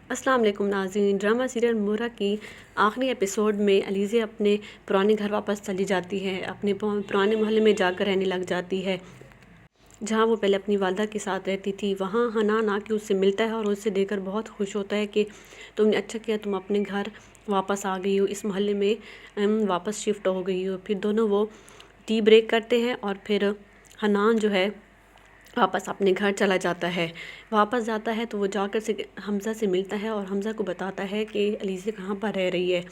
अस्सलाम वालेकुम नाज़रीन। ड्रामा सीरियल मोरा की आखिरी एपिसोड में अलीज़े अपने पुराने घर वापस चली जाती है, अपने पुराने मोहल्ले में जाकर रहने लग जाती है जहाँ वो पहले अपनी वालदा के साथ रहती थी। वहाँ हनान आके उससे मिलता है और उससे देखकर बहुत खुश होता है कि तुमने अच्छा किया, तुम अपने घर वापस आ गई हो, इस मोहल्ले में वापस शिफ्ट हो गई हो। फिर दोनों वो टी ब्रेक करते हैं और फिर हनान जो है वापस अपने घर चला जाता है। वापस जाता है तो वो जाकर से हमज़ा से मिलता है और हमज़ा को बताता है कि अलीज़ा कहाँ पर रह रही है।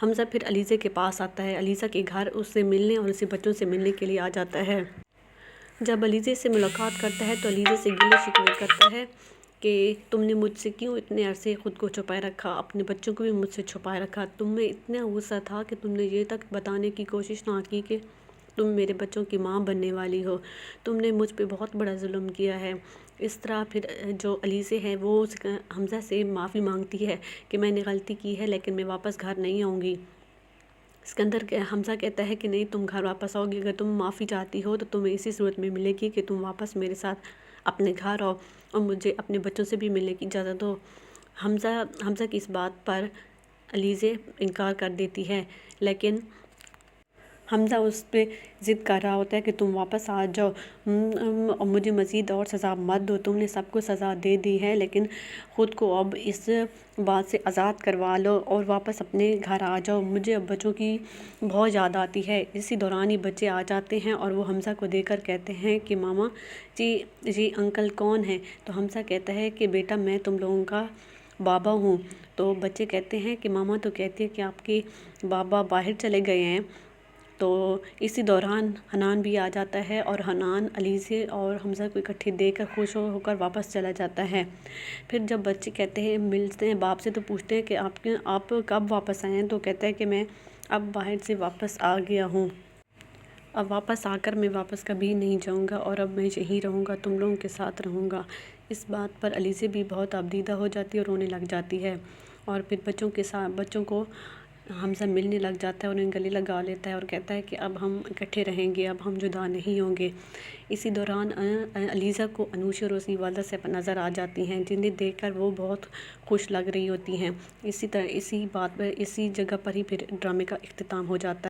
हमज़ा फिर अलीज़ा के पास आता है, अलीज़ा के घर उससे मिलने और उसके बच्चों से मिलने के लिए आ जाता है। जब अलीज़ा से मुलाकात करता है तो अलीज़ा से गिले शिकवे करता है कि तुमने मुझसे क्यों इतने अरसे ख़ुद को छुपाए रखा, अपने बच्चों को भी मुझसे छुपाए रखा। तुम में इतना गुस्सा था कि तुमने ये तक बताने की कोशिश ना की कि तुम मेरे बच्चों की माँ बनने वाली हो। तुमने मुझ पे बहुत बड़ा जुल्म किया है। इस तरह फिर जो अलीज़ा है वो हमज़ा से माफ़ी मांगती है कि मैंने गलती की है लेकिन मैं वापस घर नहीं आऊँगी। सिकंदर हमज़ा कहता है कि नहीं, तुम घर वापस आओगी, अगर तुम माफ़ी चाहती हो तो तुम्हें इसी सूरत में मिलेगी कि तुम वापस मेरे साथ अपने घर आओ और मुझे अपने बच्चों से भी मिलने की इजाज़त दो। हमज़ा की इस बात पर अलीज़ा इनकार कर देती है, लेकिन हमज़ा उस पे ज़िद कर रहा होता है कि तुम वापस आ जाओ और मुझे मज़ीद और सज़ा मत दो। तुमने सबको सज़ा दे दी है, लेकिन ख़ुद को अब इस बात से आज़ाद करवा लो और वापस अपने घर आ जाओ। मुझे अब बच्चों की बहुत याद आती है। इसी दौरान ही बच्चे आ जाते हैं और वो हमज़ा को देखकर कहते हैं कि मामा जी अंकल कौन है। तो हमज़ा कहता है कि बेटा मैं तुम लोगों का बाबा हूँ। तो बच्चे कहते हैं कि मामा तो कहती है कि आपके बाबा बाहर चले गए हैं। तो इसी दौरान हनान भी आ जाता है और हनान अलीज़ा और हमज़ा को इकट्ठे देखकर खुश होकर वापस चला जाता है। फिर जब बच्चे कहते हैं, मिलते हैं बाप से, तो पूछते हैं कि आप कब वापस आए हैं। तो कहता है कि मैं अब बाहर से वापस आ गया हूँ, अब वापस आकर मैं वापस कभी नहीं जाऊँगा और अब मैं यहीं रहूँगा, तुम लोगों के साथ रहूँगा। इस बात पर अलीज़ा भी बहुत आबदीदा हो जाती है और रोने लग जाती है। और फिर बच्चों को हमज़ा मिलने लग जाता है और उन्हें गले लगा लेता है और कहता है कि अब हम इकट्ठे रहेंगे, अब हम जुदा नहीं होंगे। इसी दौरान अलीज़ा को अनूश और उसकी वालदा से नज़र आ जाती हैं, जिन्हें देखकर वो बहुत खुश लग रही होती हैं। इसी जगह पर ही फिर ड्रामे का इख्तिताम हो जाता है।